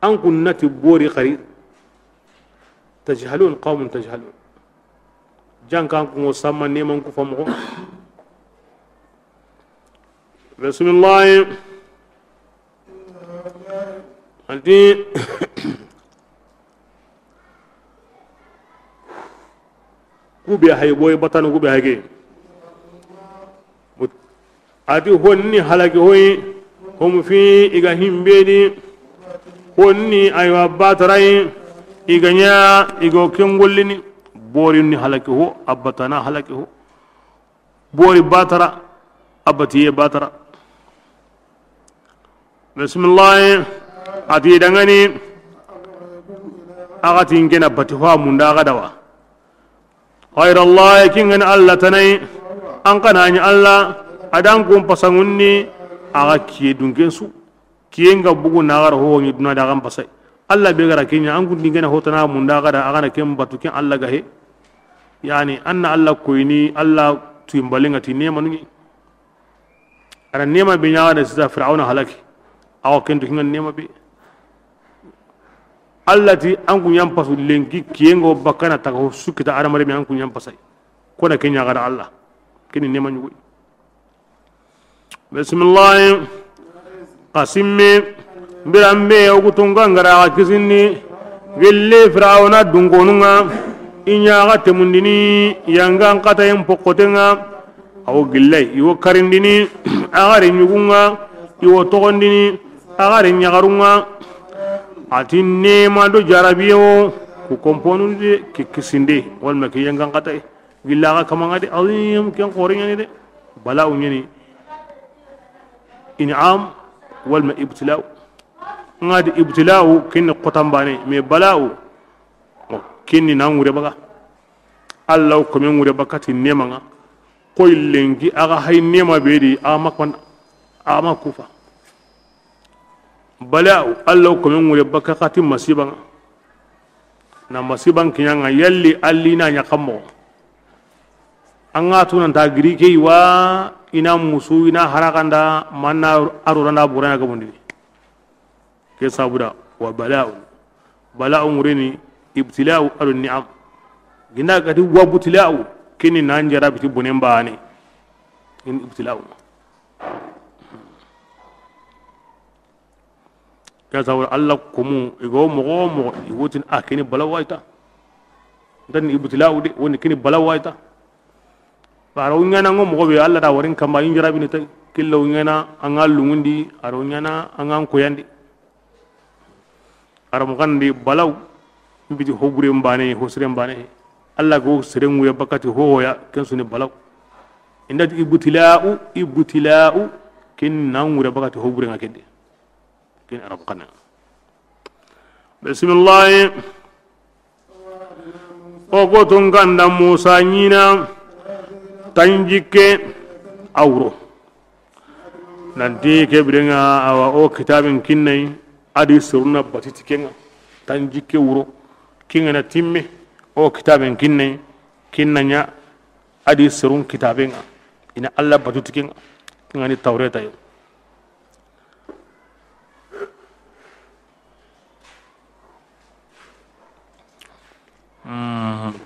an kunnati bori qari tajhalun qaumun tajhalun jankan ko samma neman ku famu bismillah anti kubi hay boy batan kubi hage ati honni halaki hoy hum fi iga himbedi honni aywa bataray iganya igo kengollini bori ni halaki ho abatana halaki ho bori batara abatiye batara bismillah ati dangani agati ngena bati ho munda gadawa غير الله كين الله تناي أنقنا الله أدانكم بسنوني أغاكي دونكنسو كينغا بوغو ناغر هو يدنا داغام بساي الله بيغرا كينيا أنكم دينغنا هوتنا مندا غدا أغانا كيم باتو كين الله غاهي يعني أن الله كويني الله تيمبالينغا تي نيما نوني أنا نيما بينيا غدا سيدا فرعون هلاكي أو كنتو كين نيما بي allati an kun yan pasu lenki kiyengo bakana ta ko sukita aramare mi an kun yan pasai ko na kenya gara Allah kini ne man yugo bismillah qasimmi birambe ogutunga ngara kisinni gelle fir'auna dungonunga inya ga temundini yanga kata yam pokotenga aw gillai iwo karindini agare nyugunga iwo togondini agare nyagarunga ati nema do jarabiyo ku komponu de kikisinde wal ma kiyangan qata gillaga kamanga de azim ken qorinya de bala'u nyani in'am wal ma ibtila'u ngadi ibtila'u kin qotambane me bala'u kin na ngure baga allah ko men ngure bakati nema nga koy lengi aga hay nema beedi amakwan amakufa bala'u allah ko men wure baka kati masiban na masiban kinyanga yalli allina nya kammo anga tunan ta girike wa ina musu ina harakanda manna aruranda burana gamundi ke sabuda wa bala'u murini ibtila'u alun ni'am gina gadi wa butila'u kini nanjara biti bunen baane in ibtila'u kaza wa Allah kumu igo mo iwotin akini balawaita dan ibtila'u de woni kini balawaita baro ngana ngo mo be Allah da warin kamba injira bi tay killo ngana angal lungundi aro ngana angan ko yandi aram gandi balaw bidi hobure mbane hosre mbane Allah go serengu ya bakati hoya ken suni balaw inda ibtila'u kin nangure bakati hobure ngakende kin arab kana bismillah ogo tunganda musa nyina tanjike awro nanti kebrenga awa o kitabin kinnai adi suruna batiti kenga tanjike wuro kinga na timme o kitabin kinnai kinnanya adi surun kitabenga ina Allah batuti kenga kinga ni tawreta yo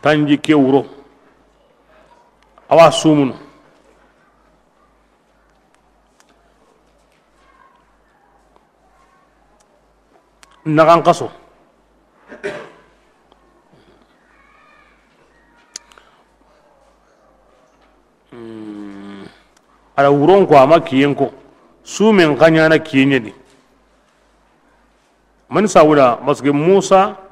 tanjike wuro awa sumunu nagan kaso ala wuron ko ama kiyen ko sumen kanyana kiyenye di man sawuda masge Musa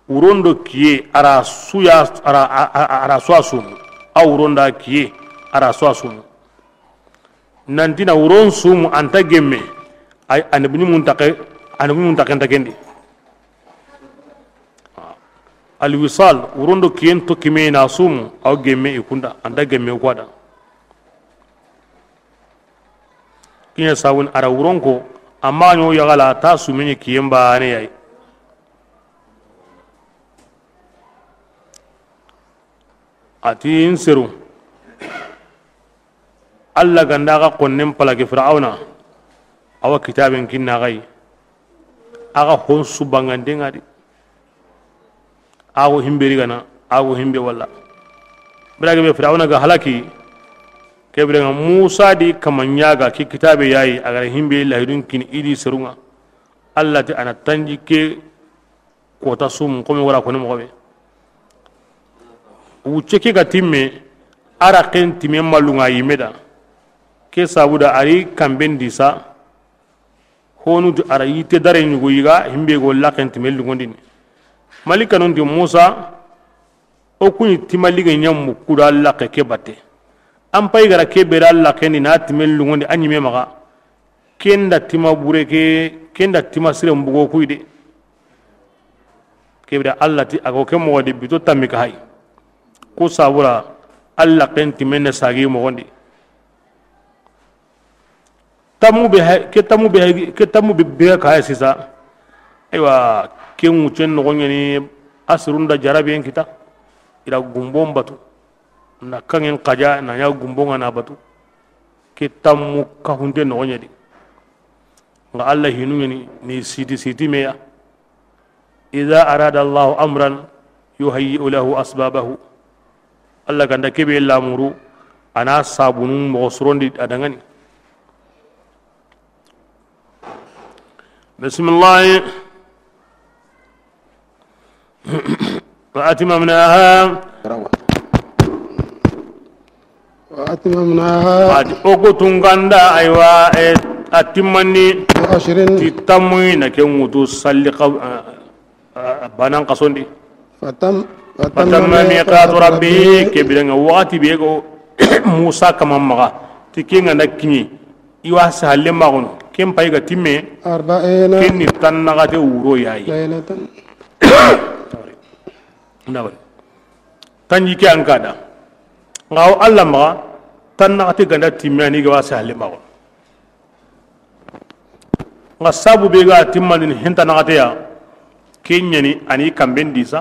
urondo kiye ara suya ara suasumu a uronda kiye ara suasumu nantina uron sumu anta gemme ay anabni muntaqe takendi alwisal urondo kiyen to kime na sumu aw gemme ikunda anta gemme kwada kinya sawun ara uronko amma nyo yagala ta sumenye kiyen ba ne yayi ati insiru Allah ganda ga konnem palage fir'auna awa kitabin kinna gai aga hon subangande ngadi ago himberi gana ago himbe walla brage be firawna ga halaki kebre nga musa di kamanyaga ki kitabe yayi agar himbe lahidun kin idi serunga allah ti ana tanji ke kota sum ko mi wala ko ni mo be wucce ke ga timme ara ken timme malunga yimeda ke sabuda ari kamben disa honu du ara yite dare nyugo yiga himbe go laken timme lungondini malika non di musa o kuni timaliga nyam kuda allah ke batte am pay gara ke bera allah ken na timme lungondi anyime maga kenda tima bureke kenda tima sire mbugo kuyde kebra allah ti ago ke mo de bito tamika hay ko sabura allah ken timme sagi mo gondi tamu be be ka sisa aywa ken wucen no ngani asrunda jarabe en kita ira gumbom batu na kangen kaja na ya gumbonga na batu ke tamu ka hunde no ngani nga allah hinu ni siti meya idha arada allah amran yuhayyi lahu asbabahu allah ganda kebe lamuru ana sabunun mo sorondi adangani bismillah wa atmamnaha okutunganda aywa atimani titamui na kengutu salli banan qasondi fatamma miqatu rabbi kebiranga waqti bego musa kamamma tikinga nakini iwa sahalle magono kem payga timme kenni tannagate wuro yayi ndawari tanji ke ankada ngaw allah ma tannagate ganda timme ani ga sahalle magono nga sabu be ga timmani hinta nagate ya kenyani ani kamben disa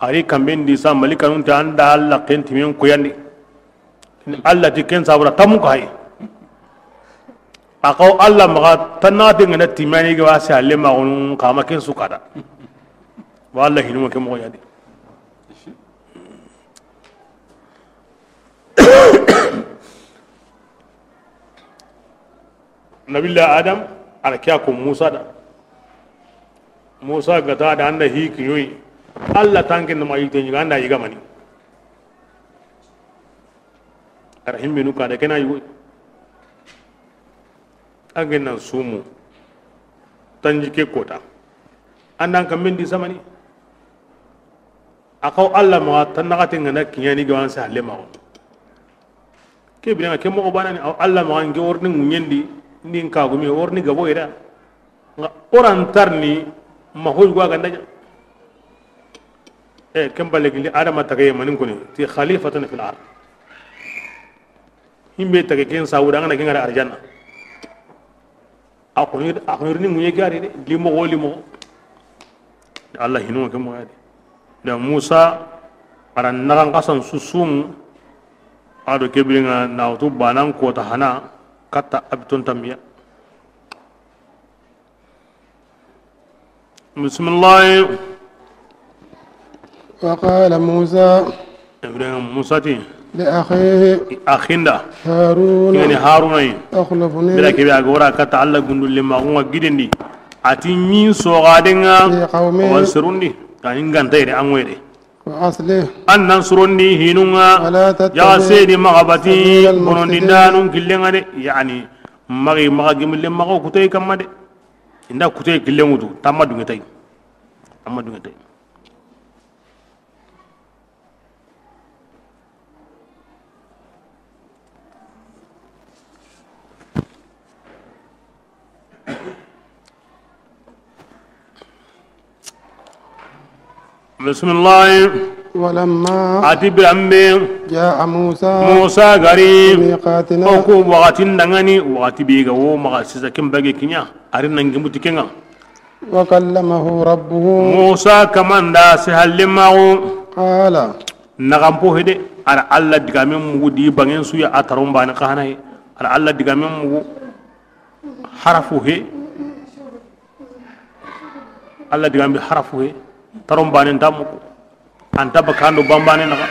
ari kamben disa malika nun ta anda alla ken timen ko yandi alla ti ken sabura tamu kai akaw alla maga tanate ngana timani ga wasa alle ma gon kama ken sukada wallahi hinu ke mo yadi nabillah adam ala kya ko musa da musa gata da anda hiki yoyi allah tanke no mayi tenyi anda yiga mani arhim binu ka da kana yoyi agen nan sumu tanji ke kota andan kam mendi samani akaw allah ma tanaka ngana kinyani gawan sa lema ke bi ke mo banani allah ma ngi worni nyendi ndin ka gumi worni gabo ira nga orantarni ma hoy gwa ganda kembale gili adama tagay manin ko ni ti khalifatan fil ard himbe tagay ken sawuda ngana ngara arjanna akunirni munye gari de limo allah hinu ke mo yadi da musa aran nagan kasan susum ado kebringa nawtu banan ko ta hana kata abtun tambiya bismillah wa qala musa ibrahim musa ti li akhihi akhinda harun yani harunai akhlafuni bila kebe agora kata allah gundul limma gonga gidendi ati min so gadenga wa sirundi kanin ganta ire an wede وأصله أن ننصرني هنونا يا سيدي مغبتي بنون دانون كلنا دي يعني مغي جمل مغو كتاي كما دي إندا كتاي كلنا ودو تاما دونتاي تاما دونتاي بسم الله ولما أتي بأمبي جاء موسى غريب ميقاتنا أكو وقت دعاني وقت بيجا هو مغاسسة كم بيجي كنيا أرين نجيبو تكينا وكلمه ربه موسى كمان دا سهل معه قال نعم بوهدي على الله دعامين مودي بعدين سويا أترون بان كهناي على الله دعامين مو حرفه Allah digambi harafu he tarom banen tamuko anta bakando bambane naka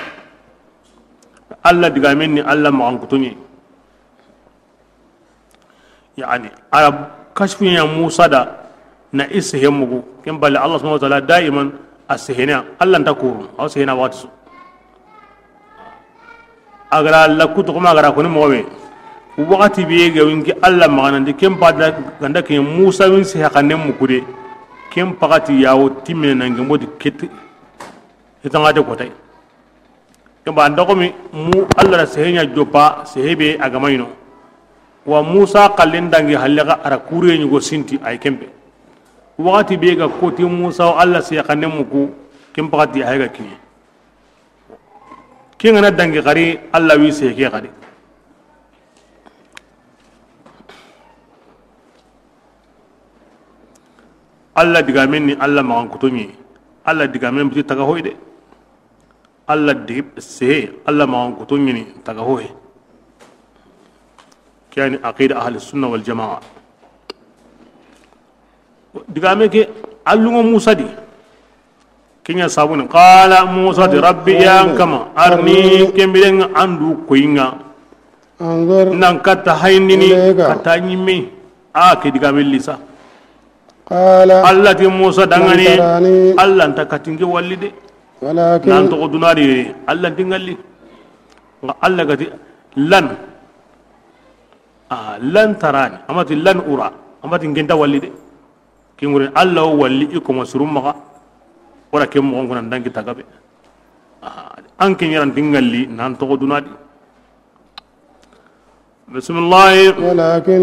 Allah digamen ni Allah ma ankutunyi yani arab kashfin ya Musa da na isihe mugu kin balle Allah subhanahu wa ta'ala daiman asihina Allah ta ko asihina watu agara Allah kutu kuma agara kuni mowe wakati biye ga winki Allah magana de kin pada ganda kin Musa win si hakanen mukude kin pakati yawo timene nange modi kiti hitanga de kotai kin ba ndako mi mu Allah sehenya jopa sehebe agamayno wa Musa kallin dangi halaka ara kure nyugo sinti ay kembe wakati biye ga koti Musa Allah si hakanen muku kin pakati ayga kini kin ngana dangi gari Allah wi sehke gari Allah digamen ni Allah magan kutunyi Allah digamen biti taga hoyde Allah digib se Allah magan kutunyi ni taga hoye kani aqida ahli sunna wal jamaa digame ke allungo Musa di kinya sabun qala Musa di rabbi ya kama arni kembiren andu koyinga انظر nan kata haynini kata nyime ke digame lisa قال Allah ti Musa dangane تراني Allah ta katinge walli de ولكن nan to dunari Allah tingalli Allah gati lan lan tarani amati lan ura amati ngenta walli de kingure Allah walli iko masurum maka ora kem mo ngona dangi tagabe an kinyaran tingalli nan to dunadi bismillah ولكن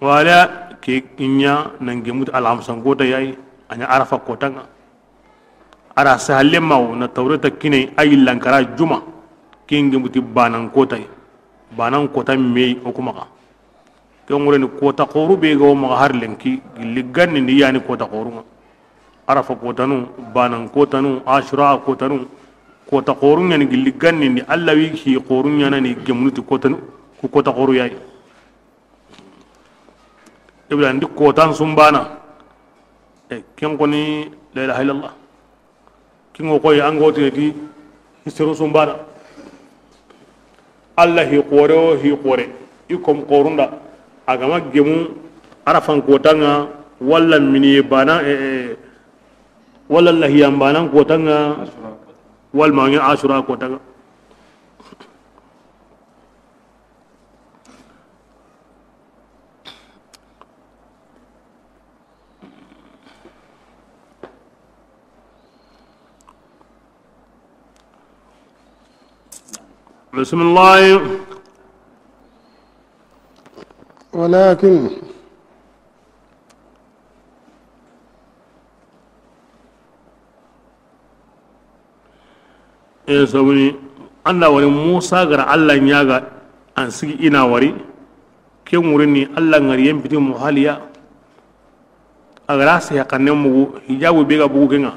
wala ke inya nange mut alam sangota yayi anya arafa kotanga ara sahalle maw na tawrata kine ay lankara juma kinge muti banan kotay banan kota me okuma ka ke ngure ni kota qoru be go ma har lenki ligan ni yani kota qoru arafa kotanu banan kotanu ashura kotanu kota qoru ni ligan ni Allah wi ki qoru ni ni gemnuti kotanu ku kota qoru yayi ibla ndi kotan sumbana ken koni la ilaha illallah kingo koy angote di hisiru sumbana Allah hi qore ikom qorunda agama gemu arafan kotanga walla mini bana walla Allah yambana kotanga wal mangi ashura kotanga بسم الله ولكن سوني أنا ولي موسى غير الله نياغا أنسي إنا وري كم ورني الله غير يمبتي محاليا أغراس يا كنمو هجاب بيغا بوغنا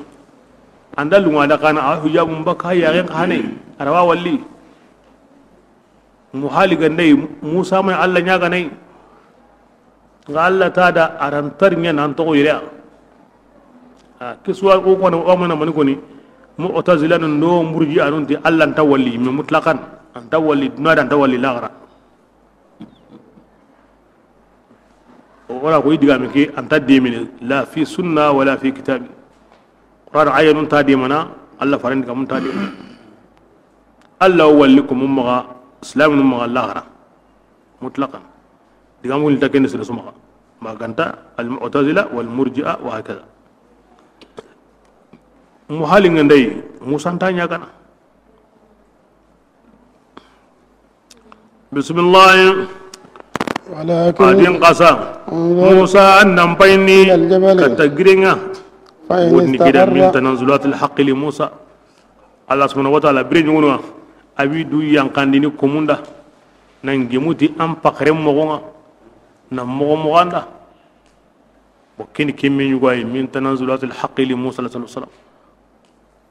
أندل ما دكان هجاب مبكا يا غين خاني أروا ولي muhali gandai Musa mai Allah nya ganai ga Allah ta da arantar nya nan to yire kiswa ko ko o mana man ko ni mu'tazilan no murji anun ti Allah ta walli mi mutlaqan an tawalli na dan tawalli lagra wala ko diga mi ke an tadde min la fi sunna wala fi kitabi qur'an ayatun tadi mana Allah faran kam tadi Allah wallikum mumma islam nu ma laghra mutlaqan digam wul taken sir suma ma ganta al mu'tazila wal murji'a wa hakada muhalin ndai musa tanya kana bismillah ولكن qasa musa annam bayni katagringa wodni kidan min tanazzulat al haqq li musa Allah subhanahu wa ta'ala brinjunwa abi du yankandini komunda nan gemuti am pakre mogonga na moganda bo ken kemme nyugay min tanazzulat al haqq li musa sallallahu alaihi wasallam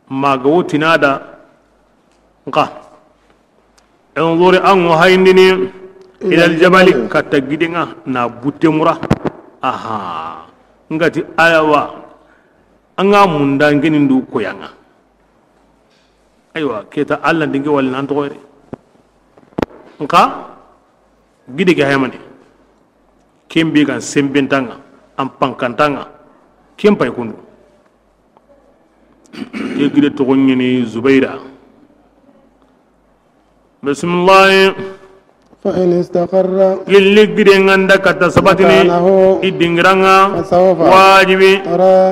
ma gawtina da nka enzuri an wahayndini ila al jabal katagidinga na butemura aha ngati ayawa anga munda ngeni ndu koyanga aywa keta alla dinge wal nan to gore nka gide ga hayamani kembe kan sembentanga am pankantanga kempay kundu ke gide to gonni Zubaira bismillah فإن استقر للي gide nganda kata sabatini idingranga wajibi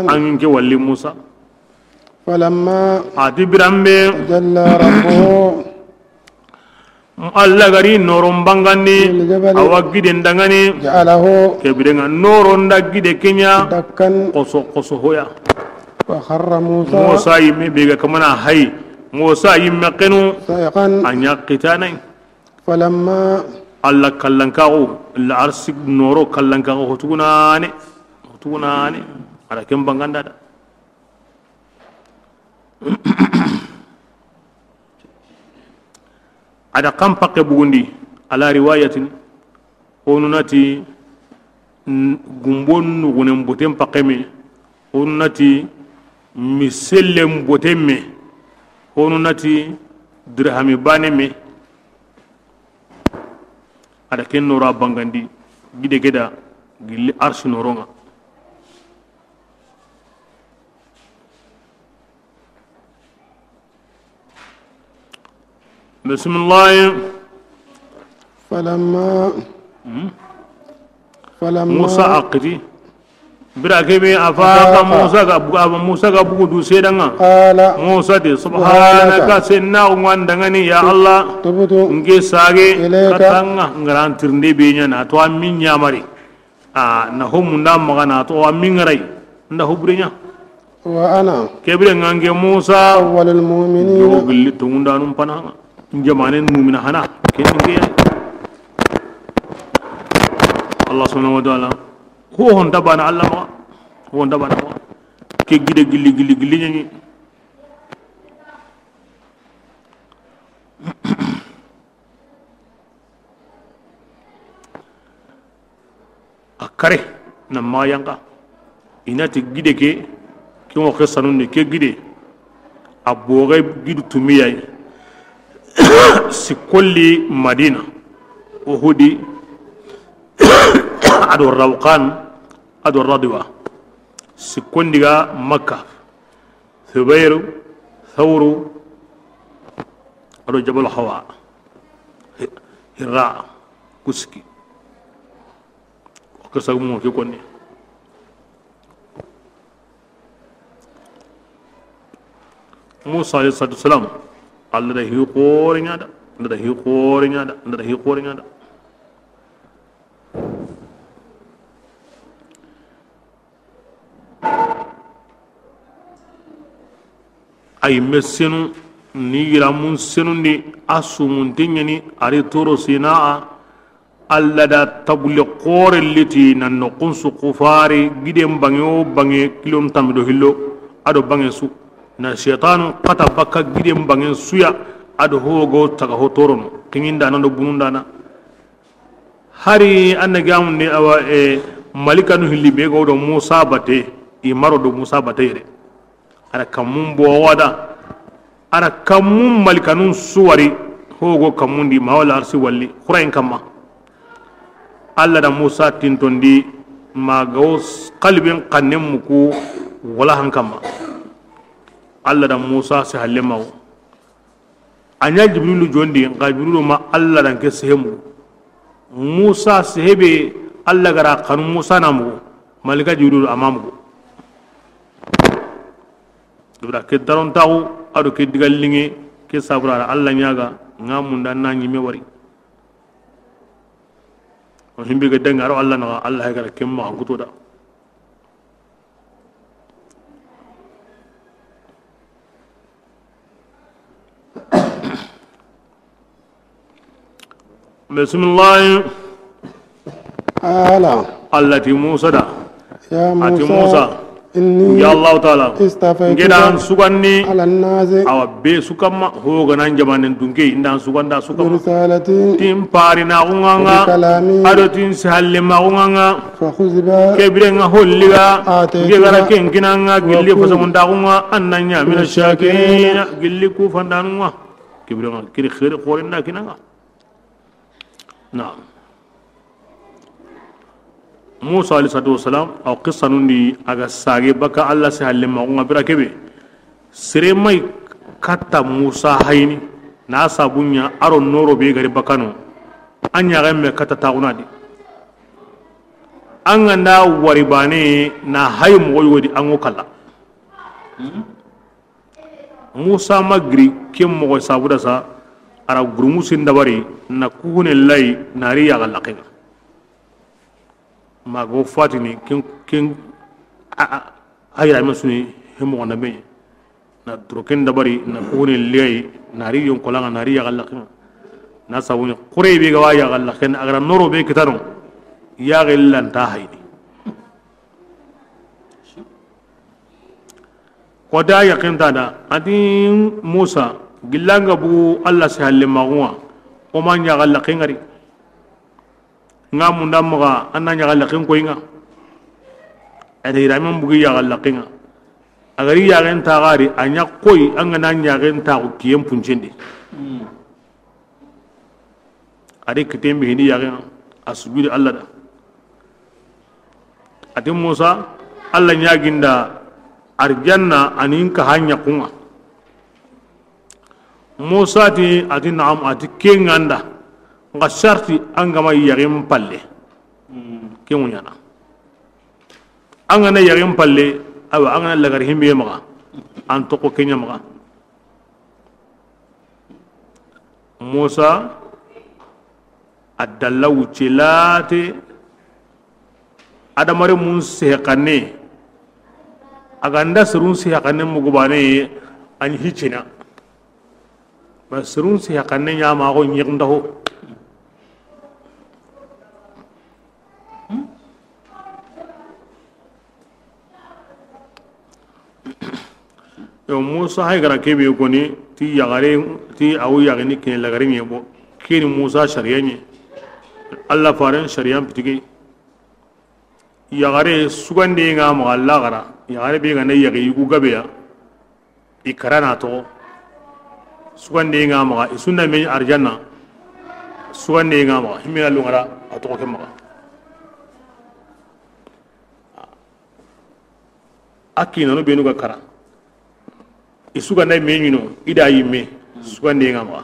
anke walli Musa فلما ati birambe تجلى ربه Allah gari noron bangani awa gide ndangani جعله kebirenga noron da gide kenya دكا koso hoya فخر موسى Musa yimme bega kamana hay Musa yimme qenu صيحا anya qitanai فلما Allah kallankago la arsik noro kallankago hotunane ada kem banganda da ada kam pakke bugundi ala riwayatin honunati gumbon nugunen boten pakke me honunati misellem boten me honunati dirhami bane me ada ken nora bangandi gide geda gilli arshi noronga bismillah فلما Musa aqti bira kebe afaqa Musa ga bugu du sedanga قال Musa de subhanaka senna ngandangani ya Allah تبت nge sage Ilaika. katanga ngarantirnde be nyana to amin nyamari na homunda magana to amin ngarai nda hubrenya وأنا kebire ngange Musa أول المؤمنين yogilli to ngunda num pananga njamanen mu'mina hana keninge Allah subhanahu wa ta'ala ho hon dabana Allah ma ho hon dabana ma ke gide gilli nyani akare na mayanga inati gide ke mo xesanu ne ke gide abore gidu tumiyay sikolli Madina uhudi ado rawqan ado radwa sikondiga Makka Thubairu Thawru ado Jabal Hawa Hira kuski ko sagu mo ke konni Musa alayhi salatu wasalam Allah da hi qorinya da ay mesenu ni gira mun senundi asumun tinyani ari toro sinaa alla da tabule qore liti nan no qunsu qufari gidem bangeo bange kilom tamido hillo ado bange su na shaytan qata bakka gidem bange suya ado hogo taga hotoron kinginda nan do bununda na hari annagam ne awa malika no hilli be go do Musa bate i maro do Musa bate re ara kamun bo wada ara kamun malikanun suwari hogo kamundi mawala arsi walli khurain kamma alla da Musa tintondi magos qalbin qannem muku wala hankama alla da Musa se halemaw anya jibrilu jondi jibrilu ma alla dan ke sehemu Musa sehebe alla gara kanu Musa namu malika jibrilu amamu dubra ke daron taw ado ke digal linge ke sabra alla nyaga ngamunda na nyime wari on himbe ga dangaro alla na alla ha gara kemma an kutoda bismillah ala allati Musa da ya ati Musa Musa إني ya Allah taala استفيتك ngedan sugandi على الناس awa be sukama ho ganan jamanen dunke indan suganda sukama برسالتي tim pari na unganga وبكلامي ado tin sahalle ma unganga فخذ بها kebrenga holliga آتيتها ngegara kenkinanga gilli fasamunta unga annanya min ash-shakirin gilli ku fandanunga kebrenga kiri khair qorinda kinanga na'am Musa alayhi salatu wasalam aw qissa nundi aga sage baka Allah se halle ma unga bira kebe sere mai katta Musa hayni na sabunya aron noro be gari bakano anya gamme katta taunadi an ganda wari bane na hayi mogoy wodi an kala Musa magri kem mogoy sabuda sa ara gurumusin dabari na kuhune lay nari ya galaqin mago fatini ken ayra masuni hemo na be na droken dabari na kuhune lay nari yon kolanga nari ya galaqin na sabuni qurey be ga ya galaqin agra noro be kitano ya gillan ta hayni koda yakin tada adi Musa gillanga bu Allah se halle magwa o man ya galla kengari ngamu ndamga ananya galla ken ko inga ade ramen bugi ya galla kenga agari ya gen ta gari anya koy anga nanya gen ta ko kiyem punjende ade kitembe hindi ya gen asubiri Allah da adi Musa Allah nya ginda arjanna anin ka hanya kunga Musa ti ati naam ati kenganda nga sharti angama yarim palle kemunyana angana yarim palle awa angana lagar himbe maga an to ko kenya maga Musa adallahu cilate adamare mun sehkane aganda surun sehkane mugubane an hicina ba surun sehkane nya ma ko nyirnda ho yo Musa hay gara kebe ko ni ti yagare ti awu yagani ken lagare ni bo kini Musa shari'a ni Allah faran shari'a pitigi yagare sugande nga ma Allah gara yagare be ga ne yagi ku gabe ya ikarana to sugande nga ma isunna me arjanna sugande nga ma himina lungara ato ke ma akina no benu ga kara isuga na menyino ida yime suga ndenga ma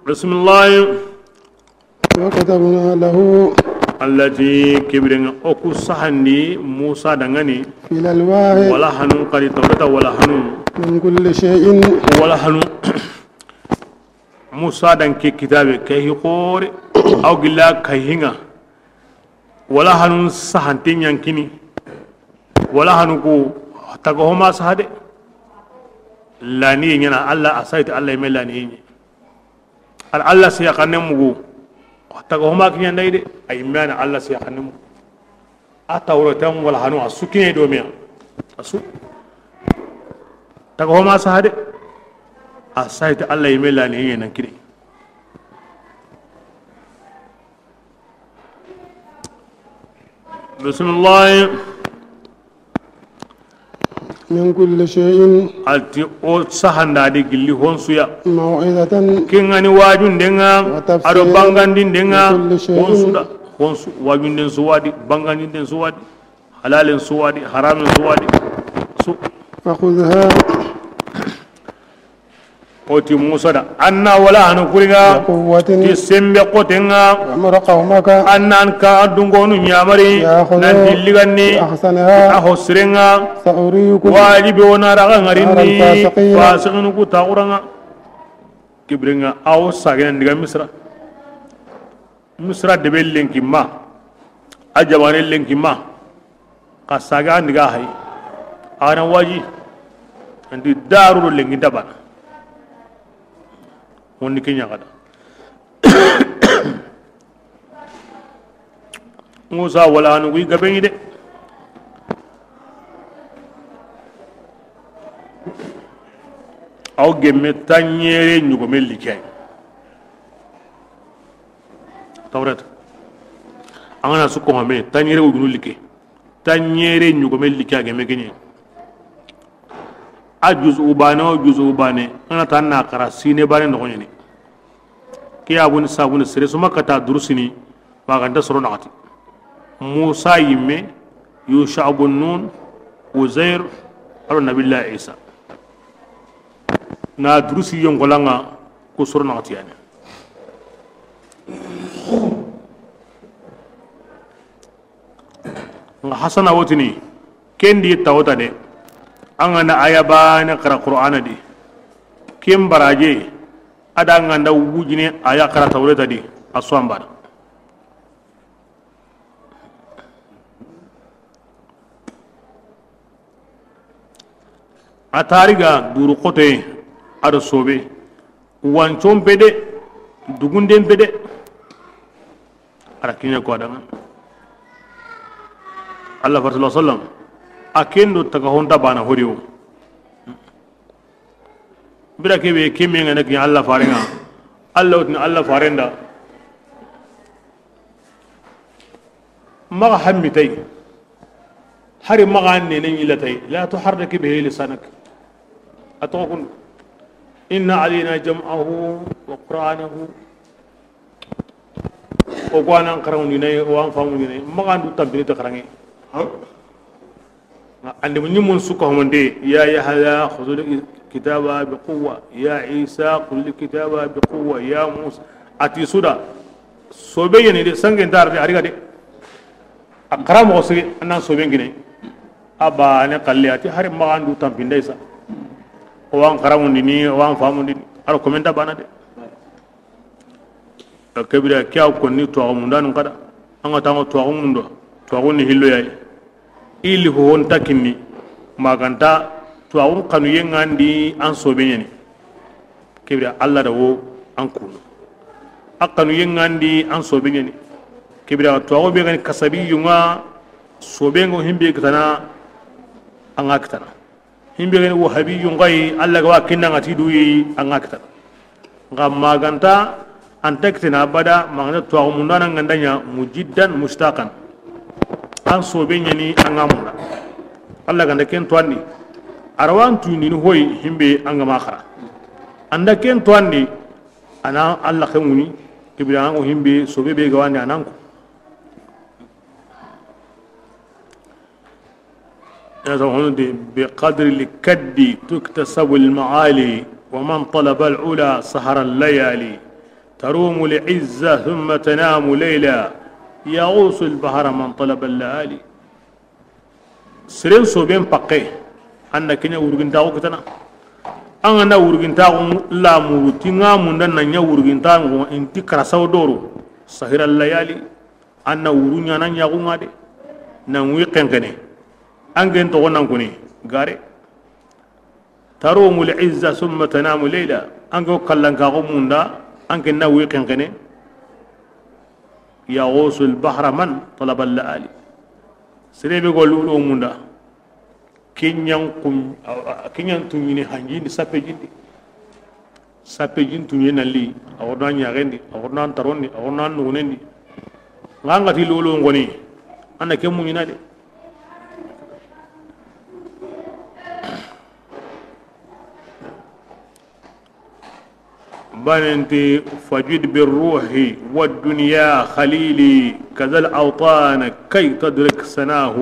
bismillah wa katabna lahu allati kibringa oku sahandi Musa dangani fil alwahi wala hanu qali tawrata wala hanu min kulli shay'in wala hanu Musa dan ke kitabe kai hore aw gilla kai hinga wala hanun sahantin yankini wala hanu ko tago homa sahade lani yana Allah asaita Allah mai lani yin al Allah sai kanen mugo tago homa kin yanda ide ay mana Allah sai kanen mu atawratan wala hanu asukin do me asu tago homa sahade asaita Allah mai lani yin nan kire bismillah min kulli shay'in alti o sahanda de gilli honsuya maw'izatan kengani wajun denga ado bangandin denga kulli shay'in. honsuda honsu wajun den suwadi bangandin den suwadi halalen suwadi haramin suwadi su fakhudha oti Musa da anna wala hanu kuriga quwwatin ti sembe qotenga amra qawmaka annan ka dungonu nyamari nan dilliganni ahsanaha aho sirenga sa'uriyukum wajibi wona raga ngarini Fasiqina. fasikinu ku taquranga kibringa aw sagena diga misra de bellenki ma ajabane lenki ma kasaga ndiga hay ana waji andi daru lengi daba wonni kenya kada musa wala anu wi gabe de aw gemme tanyere nyugo melike tawrat angana su ko me tanyere ugunu like tanyere nyugo melike gemme genye a juzu ubane ana tan na kara sine bane no nyini ke abun sabun sere suma kata durusini ba ganda soro nakati musa yimme yusha ibn nun uzair aro nabillah isa na durusi yongolanga ko soro nakati yani nga hasana wotini kendi tawta de angana ayaba na qara qur'ana di kim baraje ada nganda wujine aya qara tawreta di aswamba atariga duru qote ado sobe wancom pede dugundem pede ara kinya ko adama Allah sallallahu alaihi wasallam akendo taga honda bana horiwo bira kebe kemme ngana ki Allah farenga Allah farenda maga hammitay hari maga ne nan ilatay la tuharrik bihi lisanak atokun inna alaina jam'ahu wa qur'anahu o gwana karawni nay o an famu ni maga ndu tabbini ta karange عند من يمون سكهم دي يا يحيى خذ الكتابة بقوة يا عيسى خذ الكتابة بقوة يا موسى أتي سودا سوبيا ندي سانجين دار دي أريكا دي أكرام وسي أنا سوبيا كني أبا أنا قلي أتي هاري ما عنده تامبين دايسا وان كرام ندي وان فام ندي أرو كومنتا بانا دي كبيرة كيا وكوني توهم مندان كذا أنا تامو توهم مندو توهم نهيلو ياي ili ho honta kinni maganta to awun kanu yengandi an sobenyani kebira Allah da wo an kunu akanu yengandi an sobenyani kebira to awo be gani kasabi yunga sobengo himbe kitana an akitana himbe gani wo habi yungai Allah ga wakinna ngati duyi an akitana ngam maganta an taktina bada magana to awun mundana ngandanya mujiddan mustaqan an sobe nyani an amuna Allah ganda ken twandi arwan tuni ni hoy himbe an ga makhara anda ken twandi ana Allah khamuni kibira an himbe sobe be ga wani anan ko ya zawon de bi qadri likaddi tuktasabu al maali wa man talaba al ula sahara al layali tarumu al izza thumma tanamu layla يغوص البحر من طلب الليالي سرين سوبين بقي أنا كنا ورجين تاعو كتنا أنا ورجين تاعو لا مورتينا من دنا نيا ورجين تاعو إنتي كراسو دورو سهر الليالي أنا ورونيا نيا غومادي نوي كنكني أنجن تونا كوني غاري تروم العزة ثم تنام ليلا أنجو كلن كاغو موندا أنجن نوي كنكني يغوص البحر من طلب الليالي سريبي قولوا له مندا كينيان تنيني هنجين سابجين تنيني اللي أورنان يغندي أورنان تروني أورنان نونندي غانغتي لولو غني أنا كم منينا دي بننتي فجد بالروح والدنيا خليلي كذا الأوطان كي تدرك سناه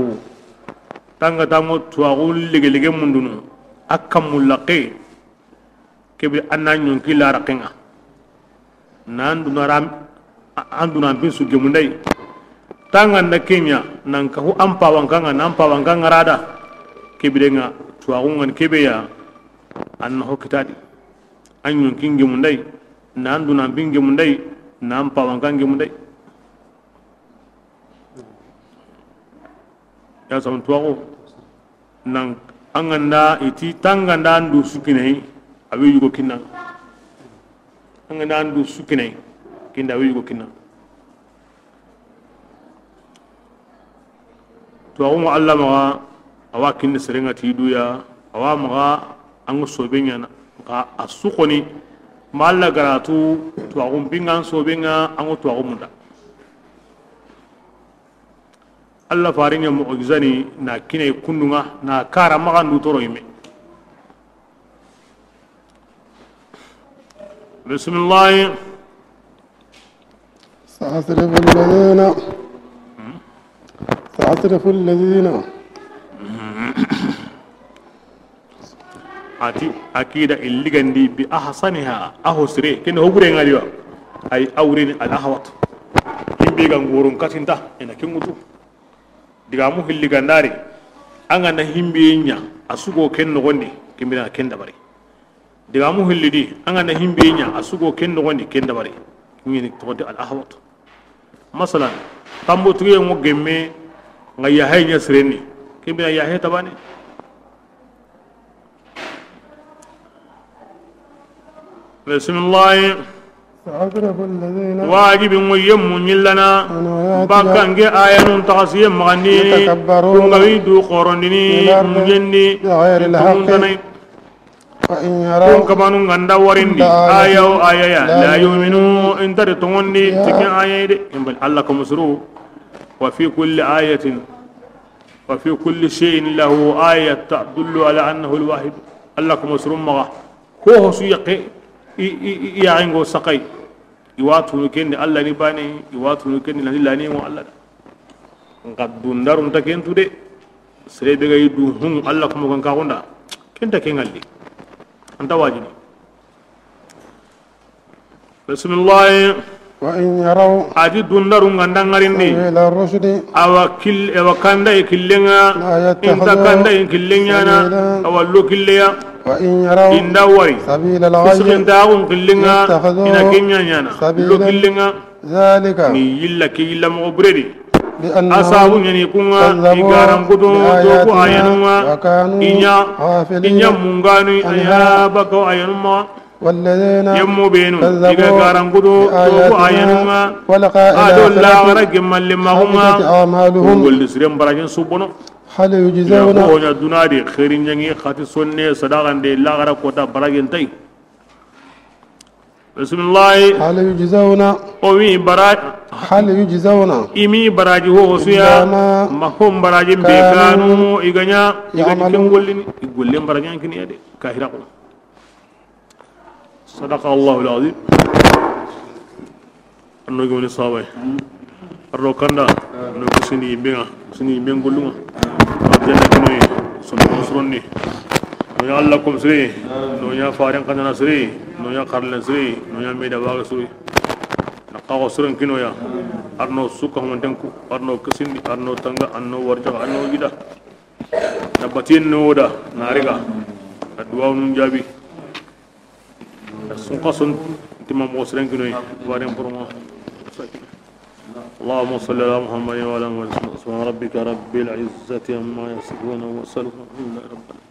تانغ تامو تواغول لغي مندونو أكم ملقي كبير أنا نيونكي لا رقينا ناندونا بنسو جموندي تانغ نكينيا نانكهو أمبا وانكانا رادا كبيرنا تواغون كبيرا أنه كتادي an yunkin gemundai na anduna bin gemundai na ampawan kan gemundai ya samun tuwako nan an ganda iti tanganda andu sukinai awi yugo kinna an ganda andu sukinai kinda awi yugo kinna to awu Allah ma awa kin serenga tiduya awa ma an sobenya na ka asukoni malla garatu to awu bingan sobenga an to awu munda Allah farinya mu'jizani na kine kundunga na kara magandu toro ime bismillah سأصرف الذين ati akida illigandi bi ahsaniha ahusri ken hogure ngaliwa ay awrin al ahwat kimbe ga ngorun katinta ina kingutu diga mu hilligandari anga na himbe nya asugo ken no gonde kimbe na ken dabari diga mu hillidi anga na himbe nya asugo ken no gonde ken dabari ni to al ahwat masalan tambo tuye mo gemme ngaya haynya sireni kimbe ya he tabani بسم الله واجب ويم لنا باكان جي آيان تغسيم مغنيني ونغيدو قرندني مجني غير الحق وإن يروا كمان غندا ورندي آية آية لا يؤمنوا انت رتوندي تكن آية دي الله كمسرو وفي كل آية وفي كل شيء له آية تدل على أنه الواحد الله كمسرو مغا هو سيقي iya ingo sakai iwatu nukendi Allah ni bani iwatu nukendi lani mo Allah ngaddu ndarum takentu de serebe ga yidu hum Allah kuma kan ka gonda kenta kengalli anta wajini bismillah wa in yaraw adi dundarum ngandangarindi ila rusdi awakil awakanda ikillenga inta kanda ikillengana awallo killeya وإن يروا سبيل الغي سبيلا ذلك أصابوا يعني كونا إيجارم كدوم توكو أيانما إنيا مونغاني أيا بكو أيانما والذين يمو بينو إيجارم كدوم توكو أيانما أدول لا غرق ملما هما والسريم براجين سبونو هل يجزون يا دونادي خيرين جاني خاتي سوني صداقان دي لا غرا كوتا براجين تاي بسم الله هل يجزون اومي براج هل يجزون ايمي براجي هو سويا ما هم براجين بيكانو ايغانيا يغني كولين يقولين براجين كني ادي كاهرا صدق الله العظيم انو غوني صاوي الروكاندا انو سيني بيغا سيني بينغولوما janna kinoy sunu suronni no ya Allah kum sri no ya faran kanana sri no ya karlen sri no ya meda waga sri na qawo surun kinoya arno suka hontenku arno kasindi arno tanga arno warja arno gida na batin no da na riga adwa nun jabi sun qasun timam wasren kinoy waren promo اللهم صل على محمد وعلى ال محمد سبحان ربك رب العزة عما يصفون وسلام على رب العالمين.